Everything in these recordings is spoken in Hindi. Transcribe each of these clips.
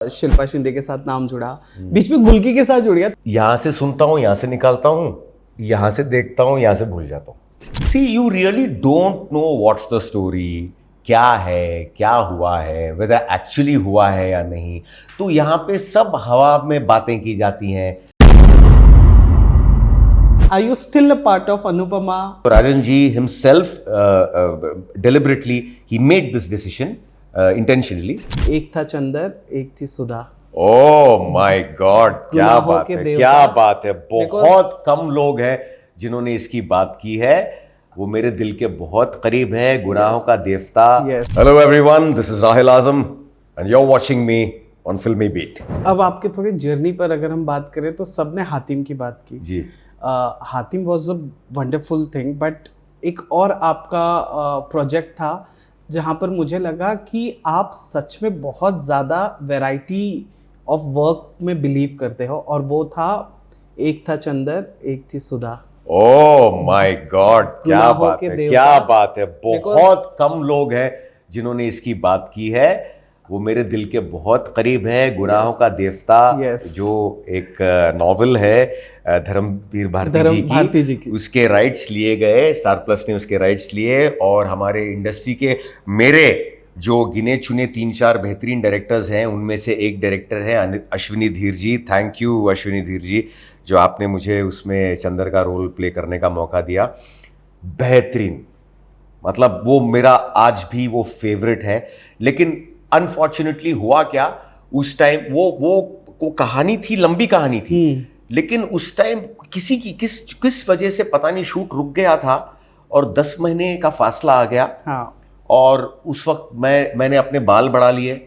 शिल्पा शिंदे के साथ नाम जुड़ा, बीच में गुल्की के साथ जुड़ गया। यहाँ से सुनता हूँ, यहाँ से निकालता हूँ, यहाँ से देखता हूँ, यहाँ से भूल जाता हूँ। See you really don't know what's the story, क्या है, क्या हुआ है, वेदर एक्चुअली हुआ है या नहीं। तो यहाँ पे सब हवा में बातें की जाती हैं। Are you still a part of Anupama? Rajan ji himself deliberately he made this decision intentionally. एक था चंदर, एक थी सुधा। ओह माय गॉड, क्या गुनाहों बात के है, देवता। क्या बात है। Because- बहुत कम लोग हैं जिन्होंने इसकी बात की है। वो मेरे दिल के बहुत करीब है, गुनाहों Yes. का देवता। Yes. Hello everyone, this is Rahil Azam and you are watching me on Filmibeat. अब आपके थोड़ी जर्नी पर अगर हम बात करें तो सबने हातिम की बात की। जी, Hatim was a wonderful thing, but एक और आपका प्रोजेक्ट था जहाँ पर मुझे लगा कि आप सच में बहुत ज़्यादा वैरायटी ऑफ वर्क में बिलीव करते हो, और वो था एक था चंदर, एक थी सुधा। ओह माय गॉड, क्या गुनाहों बात के है, देवता। क्या बात है। Because- बहुत कम लोग हैं जिन्होंने इसकी बात की है। वो मेरे दिल के बहुत करीब है, गुनाहों Yes. का देवता। Yes. जो एक नॉवेल है धर्मवीर भारती जी की, उसके राइट्स लिए गए, स्टार प्लस ने उसके राइट्स लिए, और हमारे इंडस्ट्री के मेरे जो गिने चुने 3-4 बेहतरीन डायरेक्टर्स हैं, उनमें से एक डायरेक्टर है अश्विनी धीर जी। थैंक यू अश्विनी धीर जी, जो आपने मुझे उसमें चंदर का रोल प्ले करने का मौका दिया। बेहतरीन, मतलब वो मेरा आज भी वो फेवरेट है। लेकिन अनफॉर्चुनेटली हुआ क्या, उस टाइम वो कहानी थी, लंबी कहानी थी, लेकिन उस टाइम किसी की किस वजह से पता नहीं शूट रुक गया था और 10 महीने का फासला आ गया। हाँ। और उस वक्त मैंने अपने बाल बढ़ा लिए,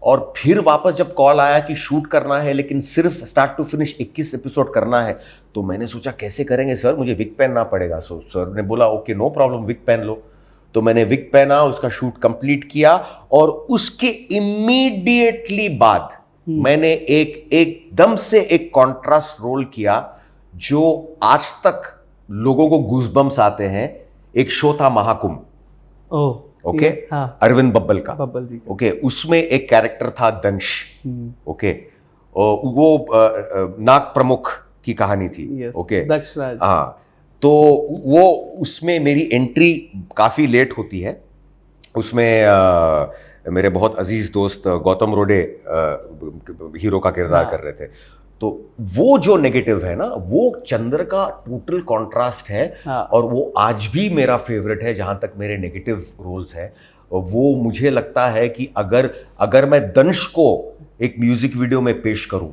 और फिर वापस जब कॉल आया कि शूट करना है लेकिन सिर्फ स्टार्ट टू फिनिश 21 एपिसोड करना है, तो मैंने सोचा कैसे करेंगे सर, मुझे विग पहनना पड़ेगा। सो सर ने बोला ओके नो प्रॉब्लम, विग पहन लो। तो मैंने विग पहना, उसका शूट कंप्लीट किया, और उसके इमीडिएटली बाद मैंने एकदम से एक कॉन्ट्रास्ट रोल किया जो आज तक लोगों को गूज़बम्स आते हैं। एक शो था महाकुंभ, ओके, हाँ, अरविंद बब्बल का, बब्बल जी का। ओके, उसमें एक कैरेक्टर था दंश, ओके, वो नाग प्रमुख की कहानी थी, Yes, ओके, दक्षराज। हाँ। तो वो उसमें मेरी एंट्री काफ़ी लेट होती है। उसमें मेरे बहुत अजीज दोस्त गौतम रोडे हीरो का किरदार कर रहे थे। तो वो जो नेगेटिव है ना, वो चंद्र का टोटल कॉन्ट्रास्ट है। हाँ। और वो आज भी मेरा फेवरेट है। जहाँ तक मेरे नेगेटिव रोल्स हैं, वो मुझे लगता है कि अगर मैं दंश को एक म्यूजिक वीडियो में पेश करूं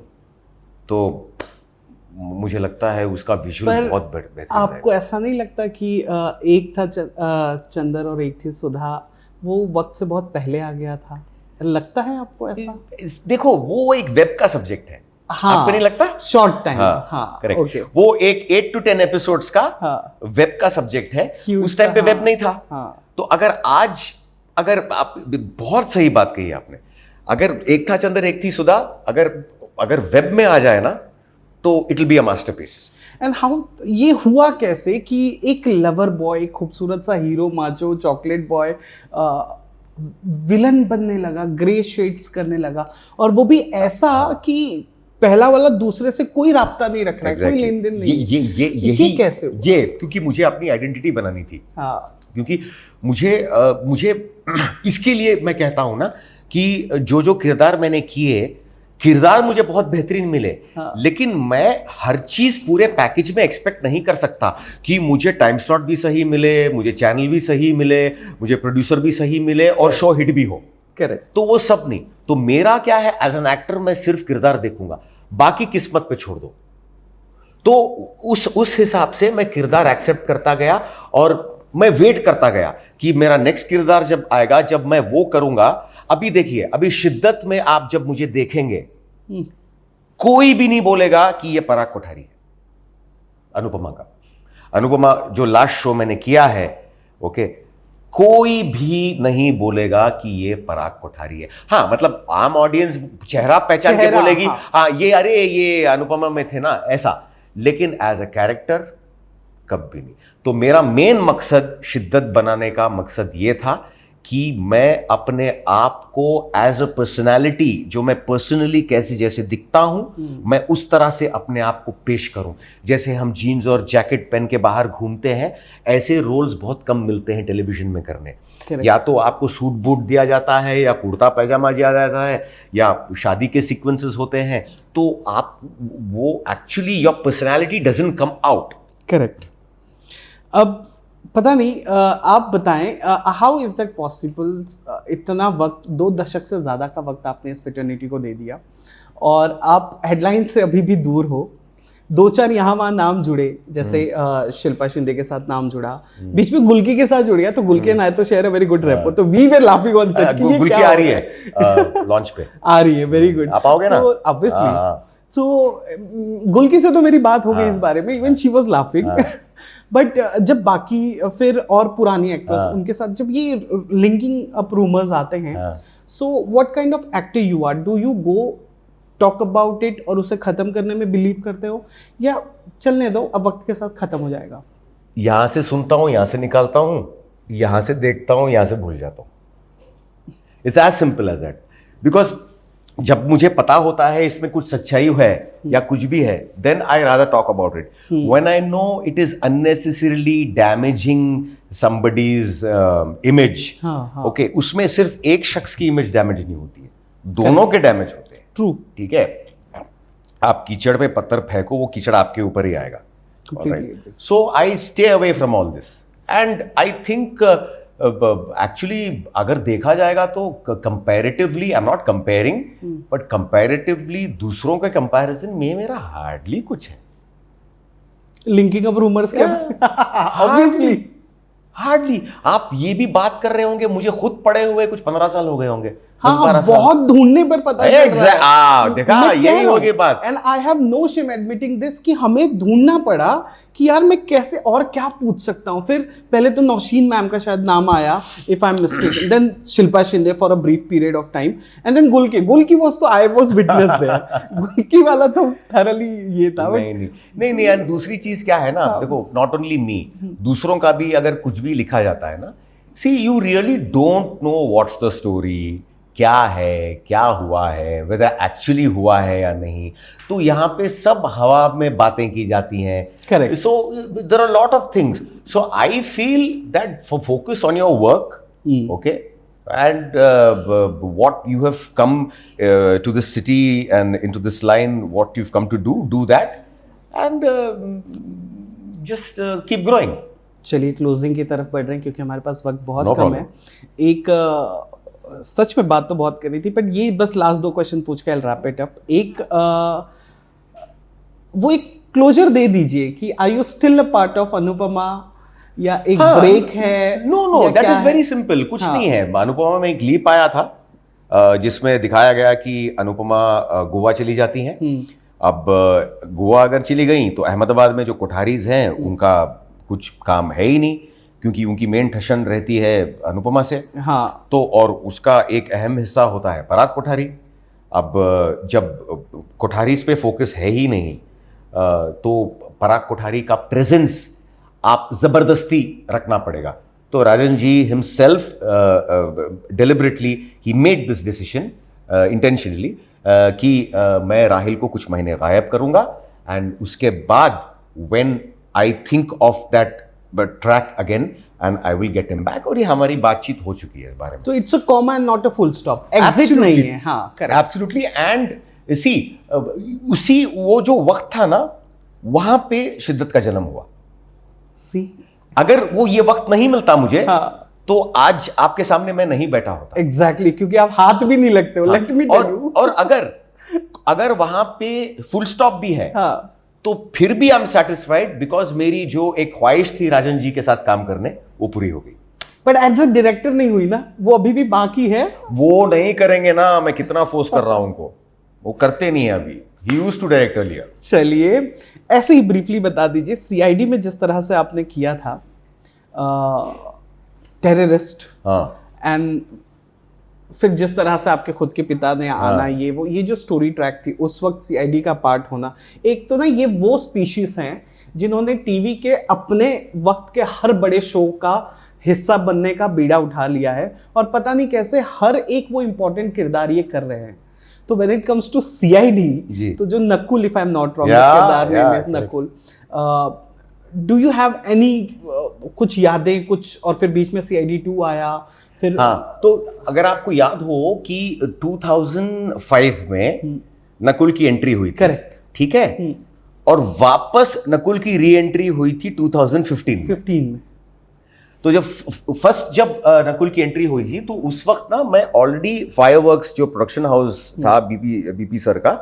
तो मुझे लगता है उसका विजुअल बहुत बेहतर है। आपको ऐसा नहीं लगता कि एक था चंदर और एक थी सुधा, वो वक्त से बहुत पहले आ गया था? लगता है आपको ऐसा? देखो, वो एक वेब का सब्जेक्ट है। हाँ, आपको नहीं लगता? शॉर्ट टाइम, हाँ, करेक्ट। ओके। वो एक 8 to 10 एपिसोड्स का वेब का सब्जेक्ट है। उस टाइम पे वेब नहीं था। तो अगर आप बहुत सही बात कही आपने, अगर एक था चंदर एक थी सुधा अगर वेब में आ जाए ना, तो it will be a masterpiece. And how ये हुआ कैसे कि एक लवर बॉय, एक खूबसूरत सा hero, macho chocolate boy villain बनने लगा, ग्रे शेड्स करने लगा, और वो भी ऐसा कि पहला वाला दूसरे से कोई राब्ता नहीं रख रहा है, कोई लेन देन नहीं। ये कैसे हुआ? ये क्योंकि मुझे अपनी आइडेंटिटी बनानी थी। हाँ। क्योंकि मुझे इसके लिए मैं कहता हूं ना कि जो किरदार मैंने किए, किरदार मुझे बहुत बेहतरीन मिले। हाँ। लेकिन मैं हर चीज पूरे पैकेज में एक्सपेक्ट नहीं कर सकता कि मुझे टाइम स्लॉट भी सही मिले, मुझे चैनल भी सही मिले, मुझे प्रोड्यूसर भी सही मिले, और शो हिट भी हो। करेक्ट। तो वो सब नहीं। तो मेरा क्या है, एज एन एक्टर मैं सिर्फ किरदार देखूंगा, बाकी किस्मत पे छोड़ दो। तो उस हिसाब से मैं किरदार एक्सेप्ट करता गया, और मैं वेट करता गया कि मेरा नेक्स्ट किरदार जब आएगा, जब मैं वो करूंगा। अभी देखिए, अभी शिद्दत में आप जब मुझे देखेंगे, कोई भी नहीं बोलेगा कि ये पराग कोठारी है। अनुपमा जो लास्ट शो मैंने किया है, ओके, कोई भी नहीं बोलेगा कि ये पराग कोठारी है। हाँ, मतलब आम ऑडियंस चेहरा पहचान के बोलेगी, हाँ ये अनुपमा में थे ना, ऐसा। लेकिन एज अ कैरेक्टर कभी नहीं। तो मेरा मेन मकसद, शिद्दत बनाने का मकसद ये था कि मैं अपने आप को एज अ पर्सनालिटी, जो मैं पर्सनली कैसे जैसे दिखता हूं, मैं उस तरह से अपने आप को पेश करूं। जैसे हम जीन्स और जैकेट पहन के बाहर घूमते हैं, ऐसे रोल्स बहुत कम मिलते हैं टेलीविजन में करने। या तो आपको सूट बूट दिया जाता है, या कुर्ता पैजामा दिया जाता है, या शादी के सीक्वेंसेस होते हैं, तो आप वो actually your personality doesn't come out. Correct. अब पता नहीं, आप बताएं, हाउ इज दैट पॉसिबल? इतना वक्त, 2 दशक से ज़्यादा का वक्त आपने इस फिटर्निटी को दे दिया, और आप हेडलाइन से अभी भी दूर हो। 2-4 यहाँ वहाँ नाम जुड़े, जैसे शिल्पा शिंदे के साथ नाम जुड़ा, बीच में गुल्की के साथ जुड़ गया, तो गुल्की एंड आई तो share a very good rapport, तो we were laughing on set कि ये गुल्की क्या आ रही है लॉन्च पे, आ रही है, वेरी गुड। आप आओगे ना? तो ऑब्वियसली, सो गुल्की से तो मेरी बात हो गई इस बारे में, even she was laughing. But जब बाकी फिर और पुरानी एक्टर्स उनके साथ जब ये लिंकिंग अप रूमर्स आते हैं, so what kind of actor you are? Do you go talk about it और उसे खत्म करने में बिलीव करते हो, या चलने दो, अब वक्त के साथ खत्म हो जाएगा? यहां से सुनता हूं, यहां से निकालता हूं, यहां से देखता हूं, यहां से भूल जाता हूं। It's as simple as that. Because जब मुझे पता होता है इसमें कुछ सच्चाई है या कुछ भी है, then I rather talk about it. When I know it is unnecessarily damaging somebody's image, okay, उसमें सिर्फ एक शख्स की इमेज डैमेज नहीं होती है, दोनों के डैमेज होते हैं। ट्रू, ठीक है। आप कीचड़ पे पत्थर फेंको, वो कीचड़ आपके ऊपर ही आएगा। So I stay away from all this, and I think actually अगर देखा जाएगा तो comparatively, I am not comparing, but comparatively दूसरों के कंपैरिजन में मेरा हार्डली कुछ है। लिंकिंग अप रूमर्स के ऑब्वियसली हार्डली। आप ये भी बात कर रहे होंगे, मुझे खुद पड़े हुए कुछ 15 साल हो गए होंगे। हाँ, बहुत ढूंढने पर पता चल रहा है। देखा, यही होगी बात। And I have no shame admitting this कि हमें ढूंढना पड़ा कि यार मैं कैसे और क्या पूछ सकता हूँ। फिर पहले तो नौशीन मैम का शायद नाम आया, if I am mistaken, then Shilpa Shinde for a brief period of time, and then Gulki was तो I was witness there. Gulki वाला तो थरली ये था। नहीं, एंड दूसरी चीज क्या है ना, देखो, नॉट ओनली मी, दूसरों का भी अगर कुछ भी लिखा जाता है ना, see you really don't know what's the story, क्या है, क्या हुआ है, वेदर एक्चुअली हुआ है या नहीं। तो यहाँ पे सब हवा में बातें की जाती हैं। Correct. So there are lot of things. So I feel that for focus on your work, okay, and what you have come to this city and into this line, what you've come to do that, and just keep growing. चलिए क्लोजिंग की तरफ बढ़ रहे हैं क्योंकि हमारे पास वक्त बहुत कम है। एक सच में बात तो बहुत करनी थी, बट ये बस लास्ट 2 क्वेश्चन पूछ के I'll wrap it up। एक वो एक क्लोजर दे दीजिए कि are you still a part of Anupama, या एक ब्रेक है? No, that is very simple. कुछ नहीं है। अनुपमा में एक लीप आया था जिसमें दिखाया गया कि अनुपमा गोवा चली जाती हैं। अब गोवा अगर चली गई तो अहमदाबाद में जो कोठारीज हैं उनका कुछ काम है ही नहीं, क्योंकि उनकी मेन ठशन रहती है अनुपमा से। हाँ। तो और उसका एक अहम हिस्सा होता है पराग कोठारी। अब जब कोठारीज पे फोकस है ही नहीं, तो पराग कोठारी का प्रेजेंस आप जबरदस्ती रखना पड़ेगा। तो राजन जी हिमसेल्फ डिलिबरेटली ही मेड दिस डिसीजन इंटेंशनली कि मैं राहिल को कुछ महीने गायब करूंगा, एंड उसके बाद when I think of that track again and I will get him back. और ये हमारी बातचीत हो चुकी है इस बारे में। तो it's a comma and not a full stop, exit नहीं है। हाँ, करेक्ट, एब्सोल्युटली। एंड सी उसी वो जो वक्त था ना, वहां पे शिद्दत का जन्म हुआ। सी अगर वो ये वक्त नहीं मिलता मुझे, हाँ, तो आज आपके सामने मैं नहीं बैठा होता। एग्जैक्टली, क्योंकि आप हाथ भी नहीं लगते हो। Let me tell you. और अगर वहां पे फुल स्टॉप भी है, हाँ, तो फिर भी आई एम सेटिस्फाइड, बिकॉज मेरी जो एक ख्वाहिश थी राजन जी के साथ काम करने, वो पूरी हो गई। बट एज अ डायरेक्टर नहीं हुई ना, वो अभी भी बाकी है। वो नहीं करेंगे ना, मैं कितना फोर्स कर रहा हूं उनको, वो करते नहीं है अभी। He used to direct earlier. चलिए, ऐसे ही ब्रीफली बता दीजिए, सीआईडी में जिस तरह से आपने किया था टेररिस्ट, एंड फिर जिस तरह से आपके खुद के पिता ने आना, ये जो स्टोरी ट्रैक थी उस वक्त सीआईडी का पार्ट होना, एक तो ना ये वो स्पीशीज हैं जिन्होंने टीवी के अपने वक्त के हर बड़े शो का हिस्सा बनने का बीड़ा उठा लिया है और पता नहीं कैसे हर एक वो इम्पोर्टेंट किरदार ये कर रहे हैं। तो when it comes to CID, तो जो Nakul, if I am not wrong, किरदार name is Nakul, do you have any कुछ यादें कुछ, और फिर बीच में सीआईडी 2 आया फिर? हाँ, तो अगर आपको याद हो कि 2005 में नकुल की एंट्री हुई थी, करेक्ट, ठीक है, और वापस नकुल की री एंट्री हुई थी 2015 में। तो जब नकुल की एंट्री हुई थी तो उस वक्त ना मैं ऑलरेडी फायरवर्क्स जो प्रोडक्शन हाउस था बीपी सर का,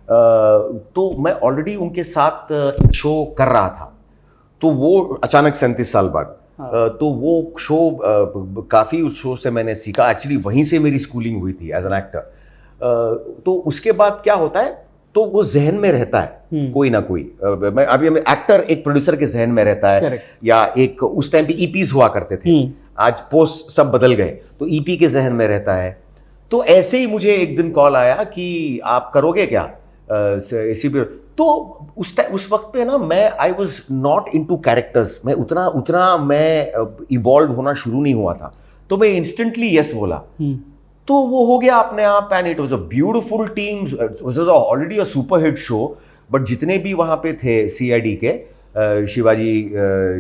तो मैं ऑलरेडी उनके साथ एक शो कर रहा था। तो वो अचानक 37 साल बाद, तो वो शो काफ़ी, उस शो से मैंने सीखा। एक्चुअली वहीं से मेरी स्कूलिंग हुई थी एज एन एक्टर। तो उसके बाद क्या होता है, तो वो जहन में रहता है कोई ना कोई। मैं अभी एक्टर एक प्रोड्यूसर के जहन में रहता है। Correct. या एक उस टाइम पे ईपीज हुआ करते थे, आज पोस्ट सब बदल गए, तो ईपी के जहन में रहता है। तो ऐसे ही मुझे एक दिन कॉल आया कि आप करोगे क्या एसीपी। तो उस वक्त पे ना मैं I was not into characters, मैं उतना मैं इवॉल्व होना शुरू नहीं हुआ था। तो मैं इंस्टेंटली यस बोला, तो वो हो गया अपने आप। And it was a beautiful team, it was already a super hit show. But जितने भी वहाँ पे थे सीआईडी के, शिवाजी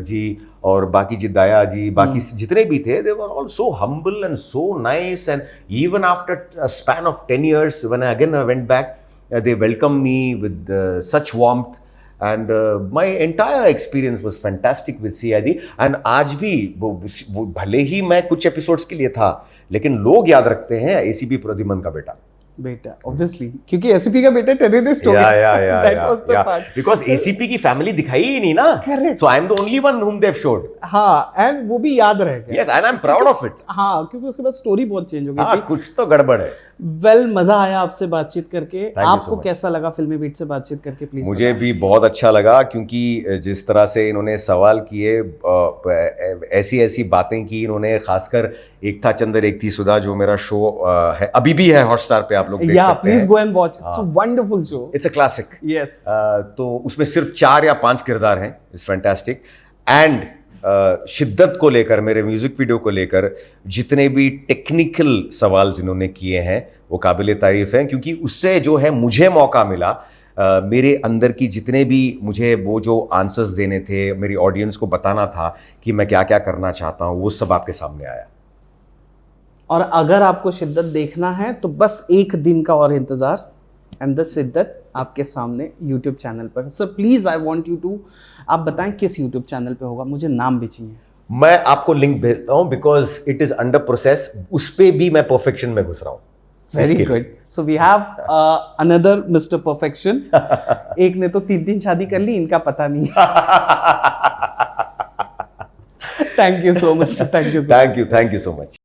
जी और बाकी जिद्दाया जी, बाकी जितने भी थे, they were all so humble and so nice. And even after a span of 10 years when I again went back, they welcomed me with such warmth. And my entire experience was fantastic with CID. And आज भी वो भले ही मैं कुछ एपिसोड्स के लिए था, लेकिन लोग याद रखते हैं एसीपी प्रद्युमन का बेटा, ऑब्वियसली, क्योंकि एसीपी का बेटा टेररिस्ट हो गया। That was the part, because ACP की फैमिली दिखाई ही नहीं ना। Correct. So I am the only one whom they've showed. हाँ, एंड वो भी याद रह गया। Yes, and I am proud of it. हाँ, क्योंकि उसके बाद स्टोरी बहुत चेंज हो गई थी। कुछ तो गड़बड़ है। वेल, मजा आया आपसे बातचीत करके। आपको कैसा लगा फिल्मी बीट से बातचीत करके? प्लीज। मुझे भी बहुत अच्छा लगा, क्योंकि जिस तरह से इन्होंने सवाल किए, ऐसी बातें की इन्होंने। खासकर एक था चंदर एक थी सुधा, जो मेरा शो है, अभी भी है हॉटस्टार पे, आप लोग देख सकते हैं। Please go and watch, it's a wonderful show, it's a classic. Yes. तो उसमें सिर्फ 4 या 5 किरदार हैं, इट्स फैंटास्टिक। एंड शिद्दत को लेकर, मेरे म्यूजिक वीडियो को लेकर जितने भी टेक्निकल सवाल जिन्होंने किए हैं, वो काबिल तारीफ हैं, क्योंकि उससे जो है मुझे मौका मिला मेरे अंदर की जितने भी मुझे वो जो आंसर्स देने थे, मेरी ऑडियंस को बताना था कि मैं क्या क्या करना चाहता हूँ, वो सब आपके सामने आया। और अगर आपको शिद्दत देखना है तो बस एक दिन का और इंतज़ार, एंड द शिद्दत आपके सामने YouTube चैनल पर। Sir please, I want you to, आप बताएं किस YouTube चैनल पे होगा, मुझे नाम भी चाहिए। मैं आपको लिंक भेजता हूँ, because it is under process. उस पर भी मैं परफेक्शन में घुस रहा हूँ। Very good. So we have another mister perfection. एक ने तो 3 शादी कर ली, इनका पता नहीं। Thank you so much. Thank you so much.